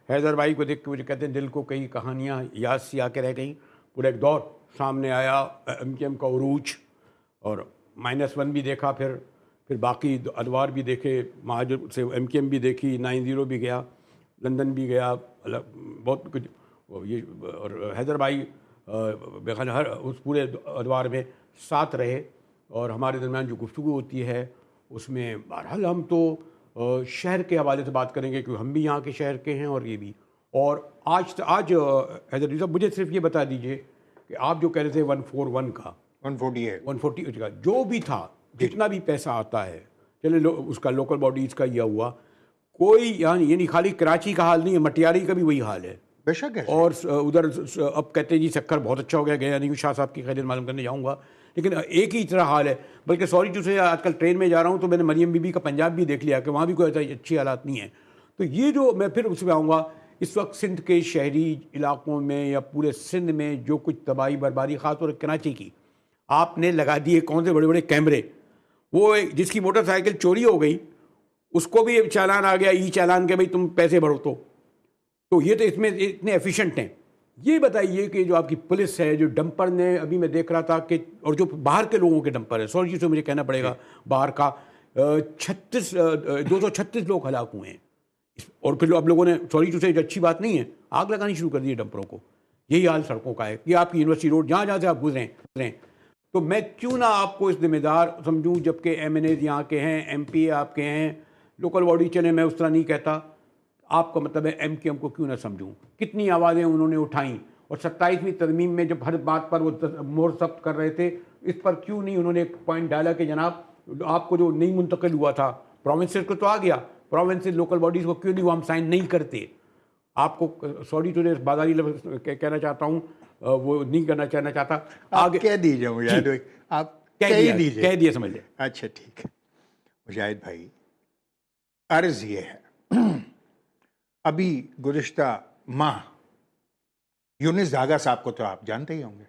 حیدر بھائی کو دیکھ کے مجھے کہتے ہیں دل کو کئی کہانیاں یاد سی آ کے رہ گئیں. پورا ایک دور سامنے آیا ایم کیو ایم کا عروج, اور -1 بھی دیکھا, پھر باقی ادوار بھی دیکھے, مہاجر سے ایم کیو ایم بھی دیکھی, 9-0 بھی گیا, لندن بھی گیا, بہت کچھ یہ. اور حیدر بھائی بخیر ہر اس پورے ادوار میں ساتھ رہے, اور ہمارے درمیان جو گفتگو ہوتی ہے اس میں بہرحال ہم تو شہر کے حوالے سے بات کریں گے کیونکہ ہم بھی یہاں کے شہر کے ہیں اور یہ بھی. اور آج حیدر صاحب مجھے صرف یہ بتا دیجئے کہ آپ جو کہہ رہے تھے 141 کا 140 کا جو بھی تھا, جتنا بھی پیسہ آتا ہے, چلے اس کا لوکل باڈیز کا یہ ہوا, کوئی یعنی خالی کراچی کا حال نہیں ہے, مٹیاری کا بھی وہی حال ہے بے شک ہے. اور ادھر اب کہتے ہیں جی سکر بہت اچھا ہو گیا, گیا نہیں, شاہ صاحب کی خیریت معلوم کرنے جاؤں گا, لیکن ایک ہی طرح حال ہے. بلکہ سوری ٹو سے آج کل ٹرین میں جا رہا ہوں تو میں نے مریم بی بی کا پنجاب بھی دیکھ لیا کہ وہاں بھی کوئی ایسا اچھی حالات نہیں ہے. تو یہ جو میں پھر اس میں آؤں گا, اس وقت سندھ کے شہری علاقوں میں یا پورے سندھ میں جو کچھ تباہی بربادی, خاص طور کراچی کی, آپ نے لگا دیے کون سے بڑے بڑے کیمرے. وہ جس کی موٹر سائیکل چوری ہو گئی اس کو بھی چالان آ گیا, ای چالان کے بھائی تم پیسے بھرو. تو یہ تو اس میں اتنے ایفیشینٹ ہیں. یہ بتائیے کہ جو آپ کی پولیس ہے, جو ڈمپر نے, ابھی میں دیکھ رہا تھا کہ, اور جو باہر کے لوگوں کے ڈمپر ہے, سوری سے مجھے کہنا پڑے گا, باہر کا 236 لوگ ہلاک ہوئے ہیں. اور پھر اب لوگوں نے سوری ٹو سے اچھی بات نہیں ہے, آگ لگانی شروع کر دی ہے ڈمپروں کو. یہی حال سڑکوں کا ہے کہ آپ کی یونیورسٹی روڈ جہاں جہاں سے آپ گزریں. تو میں کیوں نہ آپ کو اس ذمہ دار سمجھوں, جبکہ ایم این ایز یہاں کے ہیں, ایم پی اے آپ کے ہیں, لوکل باڈی چلے, میں اس طرح نہیں کہتا. آپ کا مطلب ہے ایم کیو ایم کو کیوں نہ سمجھوں, کتنی آوازیں انہوں نے اٹھائیں, اور 27ویں ترمیم میں جب ہر بات پر وہ مہر ثبت کر رہے تھے, اس پر کیوں نہیں انہوں نے ایک پوائنٹ ڈالا کہ جناب آپ کو جو نہیں منتقل ہوا تھا پروونسز کو تو آ گیا, پروونسز لوکل باڈیز کو کیوں نہیں وہ ہم سائن نہیں کرتے. آپ کو سوری ٹو بازاری لفظ کہنا چاہتا ہوں, وہ نہیں کرنا چاہنا چاہتا. آگے کہہ دیجیے مجاہد بھائی, آپ کہہ دیا سمجھ لیں. اچھا ٹھیک ہے مجاہد بھائی, عرض یہ ہے, ابھی گزشتہ ماہ یونس دھاگا صاحب کو تو آپ جانتے ہی ہوں گے,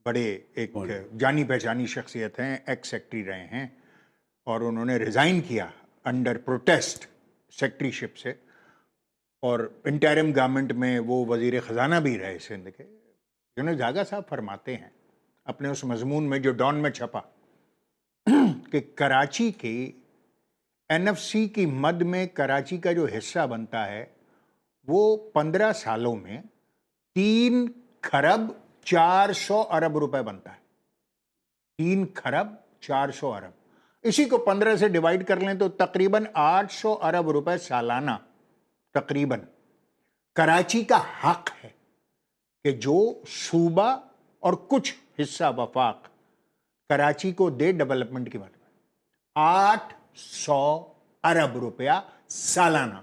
بڑے ایک جانی پہچانی شخصیت ہیں, ایکس سیکٹری رہے ہیں, اور انہوں نے ریزائن کیا انڈر پروٹیسٹ سیکٹری شپ سے, اور انٹرم گورنمنٹ میں وہ وزیر خزانہ بھی رہے سندھ کے. یونس دھاگا صاحب فرماتے ہیں اپنے اس مضمون میں جو ڈان میں چھپا کہ کراچی کی این ایف سی کی مد میں کراچی کا جو حصہ بنتا ہے وہ 15 سالوں میں 3 کھرب 400 ارب روپے بنتا ہے. 3 کھرب 400 ارب, اسی کو 15 سے ڈیوائیڈ کر لیں تو تقریباً 800 ارب روپے سالانہ تقریباً کراچی کا حق ہے کہ جو صوبہ اور کچھ حصہ وفاق کراچی کو دے ڈیولپمنٹ کی مد میں. 800 ارب روپیہ سالانہ,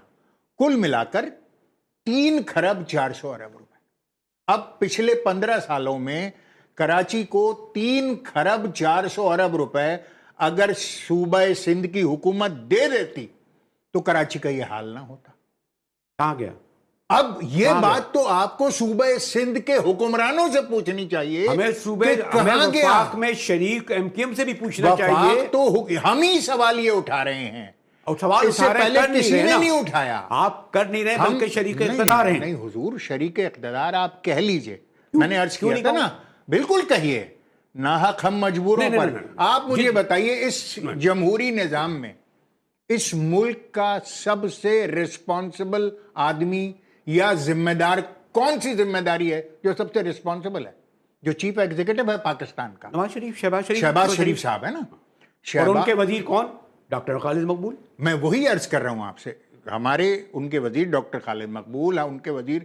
کل ملا کر 3 کھرب 400 ارب روپے. اب پچھلے 15 سالوں میں کراچی کو 3 کھرب 400 ارب روپے اگر صوبہ سندھ کی حکومت دے دیتی تو کراچی کا یہ حال نہ ہوتا. کہاں گیا؟ اب یہ بات تو آپ کو صوبہ سندھ کے حکمرانوں سے پوچھنی چاہیے, ہمیں صوبے وفاق میں شریک ایم کیو ایم سے بھی پوچھنا چاہیے. تو ہم ہی سوال یہ اٹھا رہے ہیں, اور سوال اس سے پہلے کسی نے نہیں اٹھایا. آپ کر نہیں رہے بلکہ شریک اقتدار ہیں. نہیں حضور, شریک اقتدار آپ کہہ لیجئے, میں نے عرض کیا تھا نا, بالکل کہیے, ناحق ہم مجبوروں پر. آپ مجھے بتائیے اس جمہوری نظام میں اس ملک کا سب سے رسپانسبل آدمی یا ذمہ دار کون سی ذمہ داری ہے جو سب سے رسپانسبل ہے, جو چیف ایگزیکٹو ہے پاکستان کا؟ نواز شریف, شہباز شریف صاحب ہے نا. اور ان کے وزیر کون؟ ڈاکٹر خالد مقبول. میں وہی عرض کر رہا ہوں آپ سے, ہمارے ان کے وزیر ڈاکٹر خالد مقبول, ان کے وزیر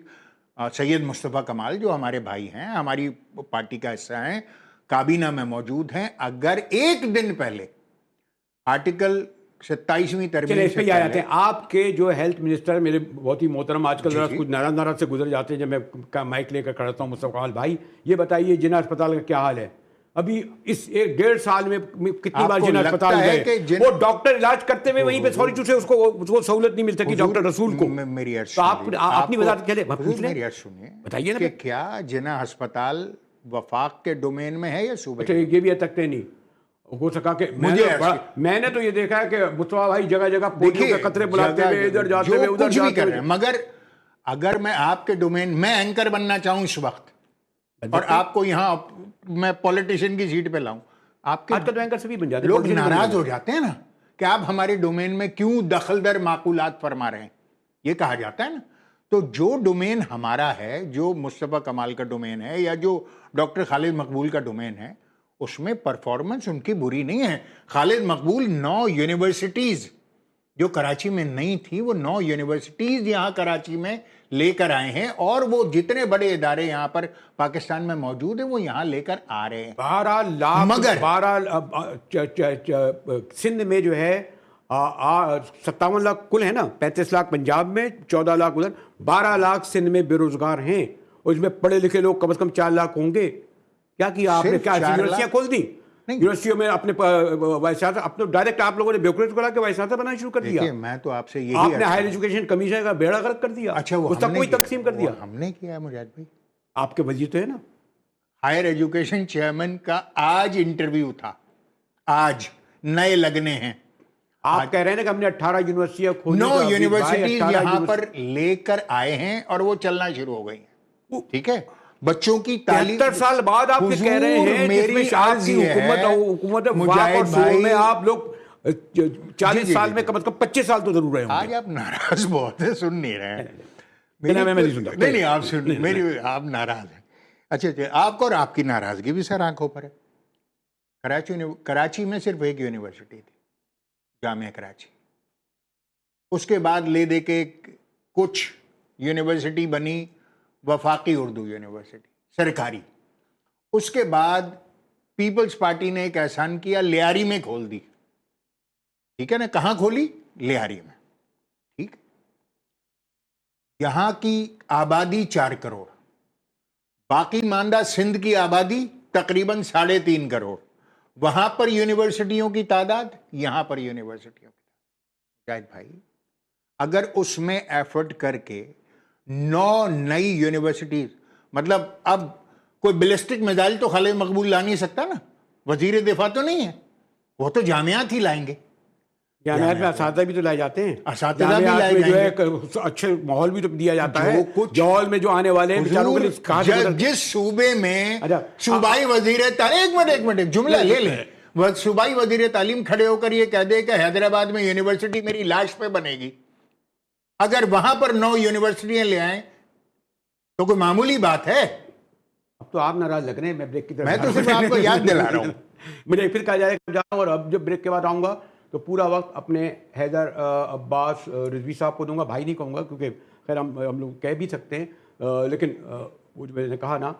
سید مصطفیٰ کمال جو ہمارے بھائی ہیں, ہماری پارٹی کا حصہ ہیں, کابینہ میں موجود ہیں. اگر ایک دن پہلے آرٹیکل 27ویں ترمیم سے پہلے آپ کے جو ہیلتھ منسٹر, میرے بہت ہی محترم, آج کل کچھ ناراض سے گزر جاتے ہیں جب میں مائک لے کر کھڑا ہوں, مصطفیٰ کمال بھائی یہ بتائیے جناح اسپتال کا کیا حال ہے؟ ابھی اس 1.5 سال میں کتنی بار جناح اسپتال گئے, وہ ڈاکٹر علاج کرتے ہوئے وہیں پہ سوری ٹو سے اس کو سہولت نہیں مل سکی ڈاکٹر رسول کو. میری عرض تو آپ اپنی وضاحت کریں, میری عرض سنیے, بتائیے کہ کیا جناح اسپتال وفاق کے ڈومین میں ہے یا صوبے؟ یہ بھی تکتے نہیں ہو سکا کہ میں نے تو یہ دیکھا ہے کہ مصطفیٰ بھائی جگہ جگہ پولیو کے قطرے بلاتے ہوئے ادھر جاتے ہوئے ادھر جاتے ہوئے, مگر اگر میں آپ کے ڈومین میں اینکر بننا چاہوں اس وقت اور آپ کو یہاں میں پولیٹیشین کی سیٹ پہ لاؤں, آپ کے آج کل تو اینکر سے بھی بن جاتے ہیں, لوگ ناراض ہو جاتے ہیں نا کہ آپ ہمارے ڈومین میں کیوں دخل در معقولات فرما رہے ہیں, یہ کہا جاتا ہے نا. تو جو ڈومین ہمارا ہے, جو مصطفیٰ کمال کا ڈومین ہے یا جو ڈاکٹر خالد مقبول کا ڈومین ہے, اس میں پرفارمنس ان کی بری نہیں ہے. خالد مقبول 9 یونیورسٹیز جو کراچی میں نہیں تھی, وہ 9 یونیورسٹیز یہاں کراچی میں لے کر آئے ہیں, اور وہ جتنے بڑے ادارے یہاں پر پاکستان میں موجود ہیں وہ یہاں لے کر آ رہے ہیں. 12 لاکھ مگر 12 سندھ میں جو ہے 57 لاکھ کل ہے نا, 35 لاکھ پنجاب میں, 14 لاکھ ادھر, 12 لاکھ سندھ میں بے روزگار ہیں, اور اس میں پڑھے لکھے لوگ کم از کم 4 لاکھ ہوں گے. کیا کیا آپ نے؟ کیا یونیورسٹیاں کھول دی؟ یونیورسٹیوں میں اپنے وائس چانسلر اپنے ڈائریکٹ آپ لوگوں نے بیوکریٹ کرا کے وائس چانسلر بنانا شروع کر دیا. میں تو آپ سے یہی, آپ نے ہائر ایجوکیشن کمیشن کا بیڑا غرق کر دیا. اچھا, وہ اس تک کوئی تقسیم کر دیا ہم نے کیا ہے مجاہد بھائی. آپ کے وزیر تو ہے نا. ہائر ایجوکیشن چیئرمین کا آج انٹرویو تھا, آج نئے لگنے ہیں. آپ کہہ رہے ہیں نا کہ ہم نے 18 یونیورسٹیاں کھولی, 9 یونیورسٹیز یہاں پر لے کر آئے ہیں اور وہ چلنا شروع ہو گئی ہیں. ٹھیک ہے, بچوں کی تعلیم 73 سال بعد آپ یہ کہہ رہے ہیں, میری عرض یہ ہے حکومت مجاہد بھائی میں آپ لوگ 40 سال میں کم از کم 25 سال تو ضرور رہے ہوں گے. آج آپ ناراض بہت ہیں, سن نہیں رہے ہیں. میں نہیں سنتا. نہیں آپ سن, میری آپ ناراض ہیں. اچھا, آپ کو اور آپ کی ناراضگی بھی سر آنکھوں پر ہے. کراچی میں صرف ایک یونیورسٹی تھی, جامعہ کراچی. اس کے بعد لے دے کے کچھ یونیورسٹی بنی, وفاقی اردو یونیورسٹی سرکاری. اس کے بعد پیپلز پارٹی نے ایک احسان کیا, لیاری میں کھول دی. ٹھیک ہے نا, کہاں کھولی؟ لیاری میں. ٹھیک, یہاں کی آبادی 4 کروڑ, باقی ماندہ سندھ کی آبادی تقریباً 3.5 کروڑ. وہاں پر یونیورسٹیوں کی تعداد, یہاں پر یونیورسٹیوں کی تعداد. شاید بھائی اگر اس میں ایفرٹ کر کے 9 نئی یونیورسٹیز, مطلب اب کوئی بیلسٹک میزائل تو خالد مقبول لا نہیں سکتا نا, وزیر دفاع تو نہیں ہے, وہ تو جامعات ہی لائیں گے. جامعات میں اساتذہ بھی تو لائے جاتے ہیں, اساتذہ بھی لائے جو جائیں ہے گے, اچھے ماحول بھی تو دیا جاتا ہے. جوہل میں جو آنے والے ہیں بیچاروں کے لیے, جس صوبے میں صوبائی وزیر تعلیم, ایک منٹ جملہ لے لیں, صوبائی وزیر تعلیم کھڑے ہو کر یہ کہہ دے کہ حیدرآباد میں یونیورسٹی میری لاش پہ بنے گی, اگر وہاں پر 9 یونیورسٹیاں لے آئیں تو کوئی معمولی بات ہے؟ اب تو آپ ناراض لگ رہے ہیں, میں بریک کی طرف, میں تو صرف آپ کو یاد دلا رہا ہوں. مجھے پھر کہا جائے گا, اور اب جب بریک کے بعد آؤں گا تو پورا وقت اپنے حیدر عباس رضوی صاحب کو دوں گا. بھائی نہیں کہوں گا کیونکہ خیر ہم لوگ کہہ بھی سکتے ہیں, لیکن وہ جو میں نے کہا نا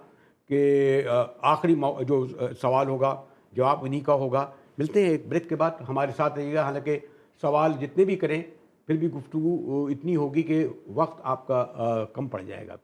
کہ آخری جو سوال ہوگا جواب انہی کا ہوگا. ملتے ہیں ایک بریک کے بعد, ہمارے ساتھ رہیے گا. حالانکہ سوال جتنے بھی کریں پھر بھی گفتگو اتنی ہوگی کہ وقت آپ کا کم پڑ جائے گا.